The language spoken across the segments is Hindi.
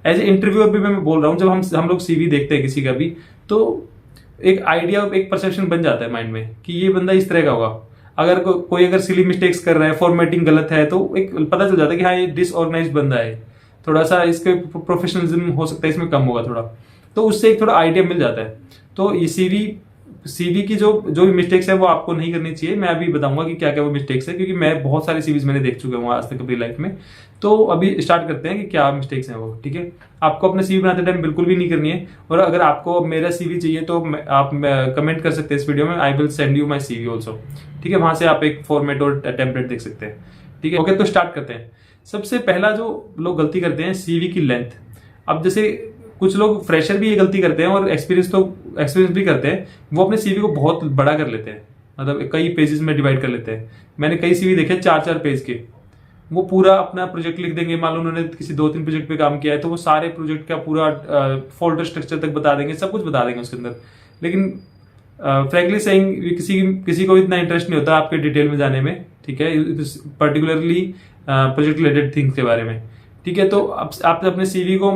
एज ए इंटरव्यूअर भी मैं बोल रहा हूँ, जब हम लोग सीवी देखते हैं किसी का भी, तो एक आइडिया, एक परसेप्शन बन जाता है माइंड में कि ये बंदा इस तरह का होगा। अगर कोई अगर सिली मिस्टेक्स कर रहा है, फॉर्मेटिंग गलत है, तो एक पता चल जाता है कि हाँ ये डिसऑर्गेनाइज बंदा है, थोड़ा सा इसके प्रोफेशनलिज्म हो सकता है इसमें कम होगा थोड़ा, तो उससे एक थोड़ा आइडिया मिल जाता है। तो ये सीवी की जो भी मिस्टेक्स है वो आपको नहीं करनी चाहिए। मैं अभी बताऊंगा कि क्या क्या वो मिस्टेक्स है, क्योंकि मैं बहुत सारी सीवीज मैंने देख चुका हूँ आज तक अपनी लाइफ में। तो अभी स्टार्ट करते हैं कि क्या मिस्टेक्स हैं वो, ठीक है। आपको अपना सीवी बनाते टाइम बिल्कुल भी नहीं करनी है, और अगर आपको मेरा सीवी चाहिए तो आप कमेंट कर सकते हैं इस वीडियो में, I will send you my CV also, ठीक है। वहां से आप एक फॉर्मेट और टेम्पलेट देख सकते हैं, ठीक है। ओके, तो स्टार्ट करते हैं। सबसे पहला जो लोग गलती करते हैं, सीवी की लेंथ। अब जैसे कुछ लोग फ्रेशर भी ये गलती करते हैं और एक्सपीरियंस भी करते हैं, वो अपने सीवी को बहुत बड़ा कर लेते हैं, मतलब कई पेजेस में डिवाइड कर लेते हैं। मैंने कई सीवी देखे 4-4 पेज के, वो पूरा अपना प्रोजेक्ट लिख देंगे। मान लो उन्होंने किसी 2-3 प्रोजेक्ट पे काम किया है, तो वो सारे प्रोजेक्ट का पूरा फोल्डर स्ट्रक्चर तक बता देंगे, सब कुछ बता देंगे उसके अंदर। लेकिन फ्रैंकली सेइंग किसी को इतना इंटरेस्ट नहीं होता आपके डिटेल में जाने में, ठीक है, पर्टिकुलरली प्रोजेक्ट रिलेटेड थिंग्स के बारे में, ठीक है। तो आप अपने सीवी को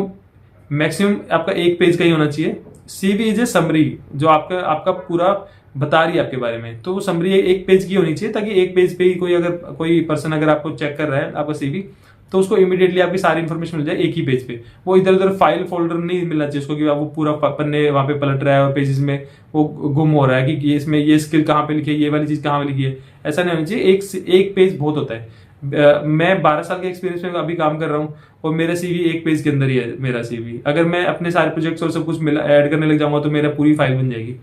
मैक्सिमम आपका 1 पेज का ही होना चाहिए। सीवी इज ए समरी, जो आपका पूरा बता रही है आपके बारे में, तो वो समरी 1 पेज की होनी चाहिए, ताकि 1 पेज पे ही कोई पर्सन अगर आपको चेक कर रहा है आपका सीवी, तो उसको इमीडिएटली आपकी सारी इन्फॉर्मेशन मिल जाए एक ही पेज पे। वो इधर उधर फाइल फोल्डर नहीं मिलना चाहिए उसको, कि वो पूरा पन्ने वहां पे पलट रहा है और पेजेस में वो गुम हो रहा है कि इसमें ये स्किल कहाँ पे लिखी है, ये वाली चीज कहाँ पे लिखी है। ऐसा नहीं होना चाहिए। एक पेज बहुत होता है। मैं 12 साल के एक्सपीरियंस में अभी काम कर रहा हूँ, और मेरा सीवी 1 पेज के अंदर ही है मेरा सीवी। अगर मैं अपने सारे प्रोजेक्ट्स और सब कुछ ऐड करने लग जाऊंगा तो मेरा पूरी फाइल बन जाएगी,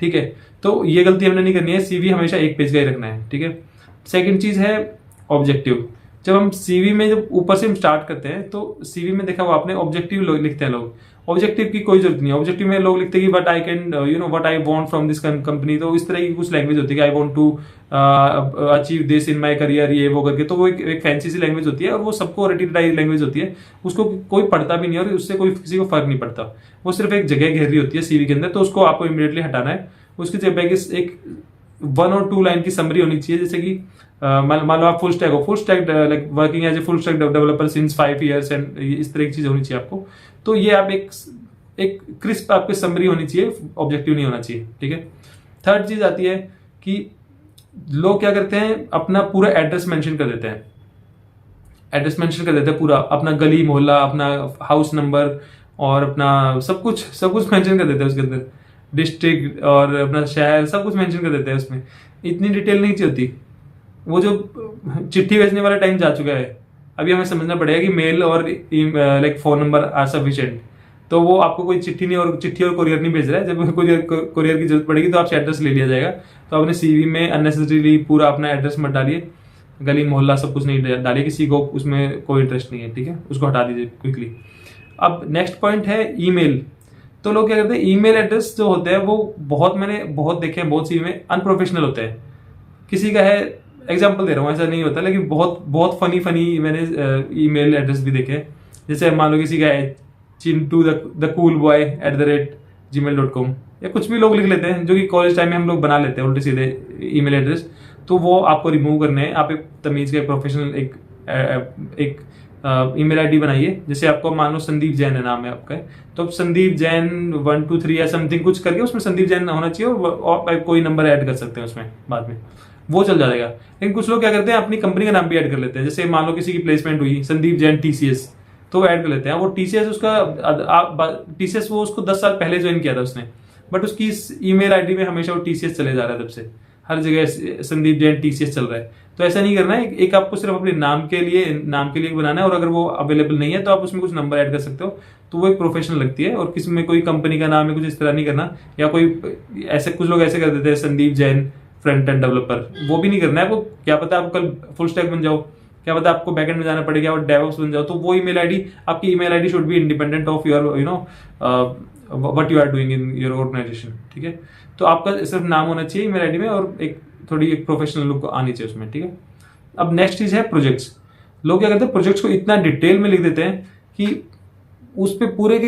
ठीक है। तो ये गलती हमने नहीं करनी है, सीवी हमेशा 1 पेज का ही रखना है, ठीक है। सेकंड चीज है ऑब्जेक्टिव। जब हम सीवी में जब ऊपर से हम स्टार्ट करते हैं, तो सीवी में देखा हुआ आपने ऑब्जेक्टिव लिखते हैं लोग। ऑब्जेक्टिव की कोई जरूरत नहीं है। ऑब्जेक्टिव में लोग लिखते हैं कि what I can what I want from this company. तो इस तरह की कुछ लैंग्वेज होती है कि I want to achieve this in my career, ये वो करके। तो वो एक फैंसी सी लैंग्वेज होती है, और वो सबको रटीटाइज लैंग्वेज होती है, उसको कोई पढ़ता भी नहीं और उससे कोई किसी को फर्क नहीं पड़ता। वो सिर्फ एक जगह घेर रही होती है सीवी के अंदर, तो उसको आपको इमीडिएटली हटाना है। उसकी जगह एक 1 और 2 लाइन की समरी होनी चाहिए, जैसे कि मान लो आप full stack like working as a full stack developer since 5 years, and इस तरह की चीज होनी चाहिए आपको। तो ये आप एक क्रिस्प आपकी समरी होनी चाहिए, ऑब्जेक्टिव नहीं होना चाहिए, ठीक है। थर्ड चीज आती है कि लोग क्या करते हैं, अपना पूरा एड्रेस मेंशन कर देते हैं। पूरा अपना गली मोहल्ला, अपना हाउस नंबर, और अपना सब कुछ मेंशन कर देते हैं उसके अंदर, डिस्ट्रिक्ट और अपना शहर, सब कुछ मेंशन कर देते हैं उसमें। इतनी डिटेल नहीं चाहिए। वो जो चिट्ठी भेजने वाला टाइम जा चुका है, अभी हमें समझना पड़ेगा कि मेल और like phone number are sufficient. तो वो आपको कोई चिट्ठी और कोरियर नहीं भेज रहा है। जब कोरियर की जरूरत पड़ेगी तो आपसे एड्रेस ले लिया जाएगा। तो अपने सीवी में अननेसेसरीली पूरा अपना एड्रेस मत डालिए, गली मोहल्ला सब कुछ नहीं डालिए, किसी को उसमें कोई इंटरेस्ट नहीं है, ठीक है, उसको हटा दीजिए क्विकली। अब नेक्स्ट पॉइंट है ईमेल। तो लोग क्या करते हैं, ईमेल एड्रेस जो होते हैं वो मैंने बहुत देखे हैं, बहुत सीवी में अनप्रोफेशनल होते हैं। किसी का है, एग्जाम्पल दे रहा हूँ, ऐसा नहीं होता, लेकिन बहुत फनी मैंने ईमेल एड्रेस भी देखे। जैसे मान लो किसी का है Chintu the cool boy @gmail.com, या कुछ भी लोग लिख लेते हैं, जो कि कॉलेज टाइम में हम लोग बना लेते हैं उल्टे सीधे ईमेल एड्रेस। तो वो आपको रिमूव करने हैं। आप एक तमीज का प्रोफेशनल एक ईमेल आईडी बनाइए। जैसे आपको मान लो संदीप जैन है नाम है आपका, तो संदीप जैन 1 2 3 या समथिंग कुछ करके उसमें संदीप जैन होना चाहिए, और कोई नंबर ऐड कर सकते हैं उसमें बाद में, वो चल जाएगा। लेकिन कुछ लोग क्या करते हैं, अपनी कंपनी का नाम भी ऐड कर लेते हैं। जैसे मान लो किसी की प्लेसमेंट हुई संदीप जैन TCS, तो वो ऐड कर लेते हैं। वो TCS वो उसको 10 साल पहले ज्वाइन किया था उसने, बट उसकी ईमेल आईडी में हमेशा वो TCS चले जा रहा है, तब से हर जगह संदीप जैन TCS चल रहा है। तो ऐसा नहीं करना है। एक आपको सिर्फ अपने नाम के लिए बनाना है, और अगर वो अवेलेबल नहीं है तो आप उसमें कुछ नंबर ऐड कर सकते हो, तो वो एक प्रोफेशनल लगती है। और किसी में कोई कंपनी का नाम है कुछ इस तरह नहीं करना, या कोई ऐसे कुछ लोग ऐसे कर देते हैं Sandeep Jain front end developer, वो भी नहीं करना है। आपको क्या पता आप कल फुल स्टैक बन जाओ, क्या पता आपको बैकएंड में जाना पड़ेगा और डेवऑप्स बन जाओ। तो वो ईमेल आईडी, आपकी email ID should be independent of your what you are doing in your organization, ठीक है। तो आपका सिर्फ नाम होना चाहिए ईमेल आईडी में, और एक प्रोफेशनल लुक आनी चाहिए उसमें, ठीक है। अब नेक्स्ट चीज है प्रोजेक्ट्स। लोग क्या करते हैं, प्रोजेक्ट्स को इतना डिटेल में लिख देते हैं कि उस पे पूरे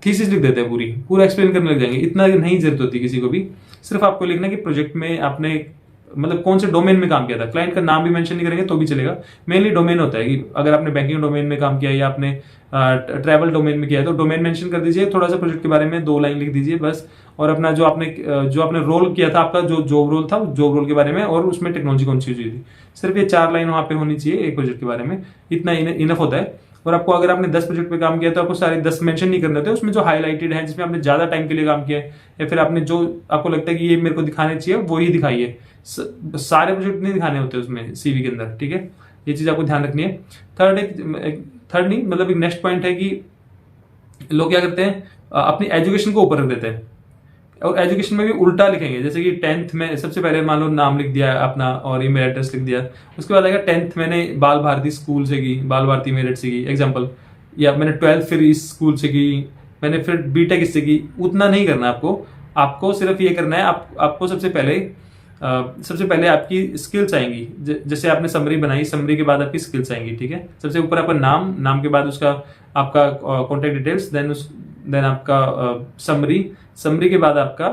थीसिस लिख देते हैं, पूरा एक्सप्लेन करने लग जाएंगे। इतना नहीं जरूरत होती किसी को भी। सिर्फ आपको लिखना है कि प्रोजेक्ट में आपने मतलब कौन से डोमेन में काम किया था। क्लाइंट का नाम भी मेंशन नहीं करेंगे तो भी चलेगा। मेनली डोमेन होता है कि अगर आपने बैंकिंग डोमेन में काम किया या आपने ट्रैवल डोमेन में किया है तो डोमेन मेंशन कर दीजिए, थोड़ा सा प्रोजेक्ट के बारे में 2 लाइन लिख दीजिए बस, और अपना जो आपने रोल किया था, आपका जो जॉब रोल था, जॉब रोल के बारे में, और उसमें टेक्नोलॉजी कौन सी यूज हुई थी। सिर्फ ये 4 लाइन वहां पे होनी चाहिए एक प्रोजेक्ट के बारे में, इतना इनफ होता है। और आपको अगर आपने 10 प्रोजेक्ट पे काम किया तो आपको सारे 10 मेंशन नहीं करने होते, उसमें जो हाईलाइटेड है, जिसमें आपने ज्यादा टाइम के लिए काम किया है या फिर आपने जो आपको लगता है कि ये मेरे को दिखाने चाहिए वो ही दिखाइए। सारे प्रोजेक्ट नहीं दिखाने होते उसमें सीवी के अंदर, ठीक है। ये चीज आपको ध्यान रखनी है। थर्ड नहीं मतलब एक नेक्स्ट पॉइंट है कि लोग क्या करते हैं, अपनी एजुकेशन को ऊपर रख देते हैं और एजुकेशन में भी उल्टा लिखेंगे। जैसे कि 10th में सबसे पहले मान लो नाम लिख दिया अपना और ईमेल एड्रेस लिख दिया, उसके बाद आएगा 10th मैंने बाल भारती स्कूल से की, बाल भारती मेरठ से की एग्जाम्पल, या मैंने 12th फिर इस स्कूल से की, मैंने फिर बीटेक इससे की। उतना नहीं करना आपको सिर्फ ये करना है, आपको सबसे पहले आपकी स्किल्स आएंगी। जैसे आपने समरी बनाई, समरी के बाद आपकी स्किल्स आएंगी, ठीक है। सबसे ऊपर आपका नाम के बाद उसका आपका कॉन्टेक्ट डिटेल्स, देन आपका समरी के बाद आपका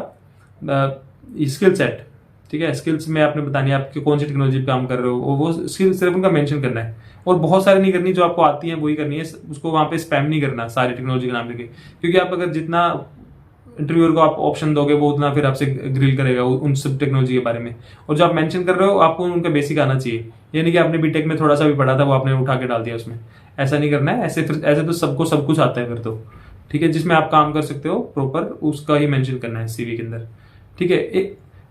स्किल सेट, ठीक है। स्किल्स में आपने बतानी है आपकी कौन सी टेक्नोलॉजी पे काम कर रहे हो, वो स्किल सिर्फ उनका मेंशन करना है, और बहुत सारी नहीं करनी, जो आपको आती है वही करनी है। उसको वहां पे स्पैम नहीं करना सारी टेक्नोलॉजी का नाम लेके, क्योंकि आप अगर जितना इंटरव्यूअर को आप ऑप्शन दोगे वो उतना फिर आपसे ग्रिल करेगा उन सब टेक्नोलॉजी के बारे में। और जो आप मेंशन कर रहे हो आपको उनका बेसिक आना चाहिए, यानी कि आपने बीटेक में थोड़ा सा भी पढ़ा था वो आपने उठा के डाल दिया उसमें, ऐसा नहीं करना है। ऐसे तो सबको सब कुछ आता है फिर तो, ठीक है। जिसमें आप काम कर सकते हो प्रॉपर उसका ही मेंशन करना है सीवी के अंदर, ठीक है।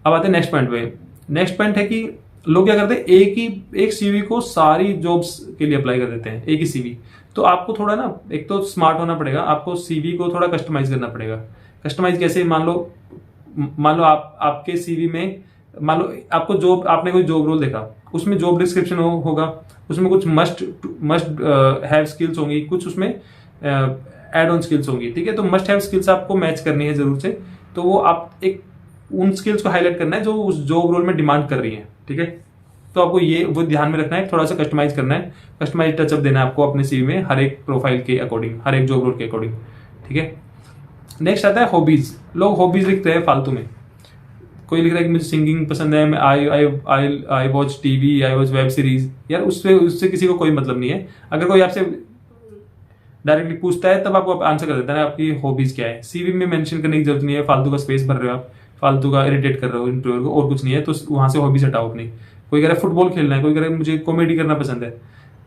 अब आते हैं नेक्स्ट पॉइंट पे। नेक्स्ट पॉइंट है कि लोग क्या करते हैं, एक सीवी को सारी जॉब्स के लिए अप्लाई कर देते हैं, एक ही सीवी। तो आपको थोड़ा ना, एक तो स्मार्ट होना पड़ेगा, आपको सीवी को थोड़ा कस्टमाइज करना पड़ेगा। कस्टमाइज कैसे, मान लो आपके सीवी में मान लो आपने कोई जॉब रोल देखा, उसमें जॉब डिस्क्रिप्शन होगा, उसमें कुछ मस्ट हैव स्किल्स होंगी, कुछ उसमें एड ऑन स्किल्स होंगी, ठीक है। तो मस्ट हैव स्किल्स आपको मैच करनी है जरूर से, तो वो आप एक उन स्किल्स को हाईलाइट करना है जो उस जॉब रोल में डिमांड कर रही है, ठीक है। तो आपको वो ध्यान में रखना है, थोड़ा सा कस्टमाइज करना है, कस्टमाइज टचअप देना है आपको अपने सीवी में, हर एक प्रोफाइल के अकॉर्डिंग, हर एक जॉब रोल के अकॉर्डिंग, ठीक है। नेक्स्ट आता है हॉबीज। लोग हॉबीज लिखते हैं फालतू में, कोई लिख रहा है कि मुझे सिंगिंग पसंद है, मैं I watch TV, I watch web series. यार उससे किसी को कोई मतलब नहीं है। अगर कोई आपसे डायरेक्टली पूछता है तब आपको आंसर कर देता है आपकी हॉबीज क्या है। सीवी में मेंशन करने की जरूरत नहीं है, फालतू का स्पेस भर रहे हो आप, फालतू का इरिटेट कर रहे हो इंटरव्यूअर को, और कुछ नहीं है। तो वहां से हॉबीज हटाओ अपनी। कोई कह रहा है फुटबॉल खेलना है, कोई कह रहा है मुझे कॉमेडी करना पसंद है,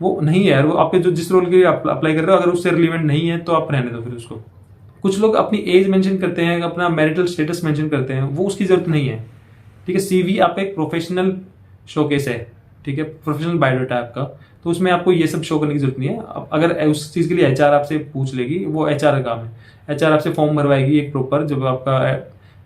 वो नहीं है यार। वो आपके जो जिस रोल के लिए अप्लाई कर रहे हो अगर उससे रिलेवेंट नहीं है तो आप रहने दो फिर उसको। कुछ लोग अपनी एज मेंशन करते हैं, अपना मैरिटल स्टेटस मेंशन करते हैं, वो उसकी जरूरत नहीं है, ठीक है। सीवी आपका एक प्रोफेशनल शोकेस है, ठीक है, प्रोफेशनल बायोडाटा आपका, तो उसमें आपको ये सब शो करने की जरूरत नहीं है। अगर उस चीज के लिए एचआर आपसे पूछ लेगी, वो एचआर का काम है। एचआर आपसे फॉर्म भरवाएगी एक प्रॉपर, जब आपका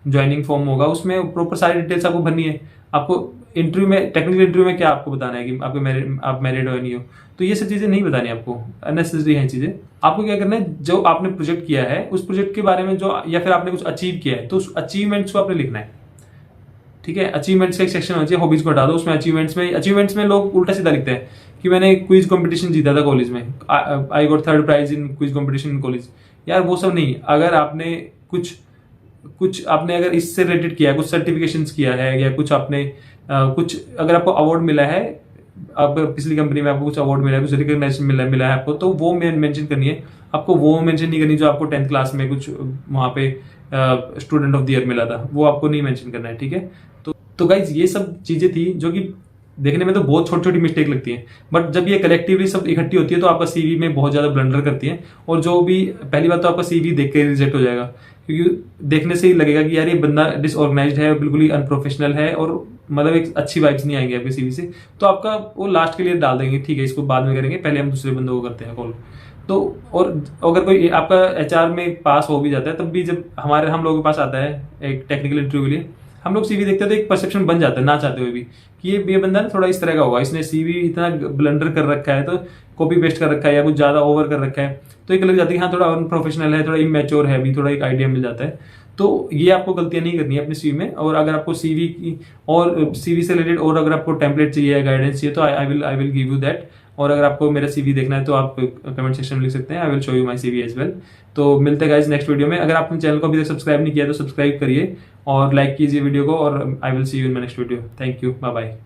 ज्वाइनिंग फॉर्म होगा उसमें प्रॉपर सारी डिटेल्स आपको भरनी है। आपको इंटरव्यू में, टेक्निकल इंटरव्यू में क्या आपको बताना है कि आप मैरिड हो या नहीं हो, तो ये सब चीजें नहीं बतानी आपको, अननेसेसरी हैं चीजें। आपको क्या करना है, जो आपने प्रोजेक्ट किया है उस प्रोजेक्ट के बारे में जो, या फिर आपने कुछ अचीव किया है तो उस अचीवमेंट्स को आपने लिखना है, ठीक है। अचीवमेंट्स का एक सेक्शन होना चाहिए, हॉबीज को हटा दो, उसमें अचीवमेंट्स में लोग उल्टा सीधा लिखते हैं कि मैंने क्विज कंपटीशन जीता था कॉलेज में, I got 3rd prize in quiz competition in college. यार वो सब नहीं। अगर आपने कुछ आपने अगर इससे रिलेटेड किया है, कुछ सर्टिफिकेशंस किया है, या कुछ आपने अगर आपको अवार्ड मिला है, अब पिछली कंपनी में आपको कुछ अवार्ड मिला है, कुछ रिकॉग्निशन मिला है आपको, तो वो मेंशन करनी है। आपको वो मेंशन नहीं करनी जो आपको 10th क्लास में कुछ वहां पे स्टूडेंट ऑफ द ईयर मिला था, वो आपको नहीं मेंशन करना है, ठीक है। तो गाइज ये सब चीजें थी जो कि देखने में तो बहुत छोटी छोटी मिस्टेक लगती है, बट जब ये कलेक्टिवली सब इकट्ठी होती है तो आपका सीवी में बहुत ज्यादा ब्लंडर करती है। और जो भी पहली बात तो आपका सीवी देख के रिजेक्ट हो जाएगा, क्योंकि देखने से ही लगेगा कि यार ये बंदा डिसऑर्गेनाइज्ड है, बिल्कुल ही अनप्रोफेशनल है, और मतलब एक अच्छी वाइब्स नहीं आएंगे आपके सीवी से, तो आपका वो लास्ट के लिए डाल देंगे, ठीक है इसको बाद में करेंगे, पहले हम दूसरे बंदों को करते हैं कॉल। तो और अगर कोई आपका एचआर में पास हो भी जाता है, तब भी जब हम लोगों के पास आता है एक टेक्निकल इंटरव्यू के लिए, हम लोग सीवी देखते हैं तो एक परसेप्शन बन जाता है ना चाहते हुए भी कि ये बंदा ना थोड़ा इस तरह का होगा, इसने सीवी इतना ब्लंडर कर रखा है, तो कॉपी पेस्ट कर रखा है या कुछ ज्यादा ओवर कर रखा है, तो एक लग जाती है हाँ थोड़ा अनप्रोफेशनल है, थोड़ा इमेच्योर है भी, थोड़ा एक आइडिया मिल जाता है। तो ये आपको गलतियां नहीं करनी है अपने सीवी में। और अगर आपको सीवी की और सीवी से रिलेटेड और अगर आपको टेम्पलेट चाहिए, गाइडेंस चाहिए, तो I will give you that. और अगर आपको मेरा सीवी देखना है तो आप कमेंट सेक्शन में लिख सकते हैं, I will show you my CV as well. तो मिलते हैं गाइज नेक्स्ट वीडियो में। अगर आपने चैनल को अभी तक सब्सक्राइब नहीं किया तो सब्सक्राइब करिए और लाइक कीजिए वीडियो को, और I will see you in my next video. Thank you, bye bye.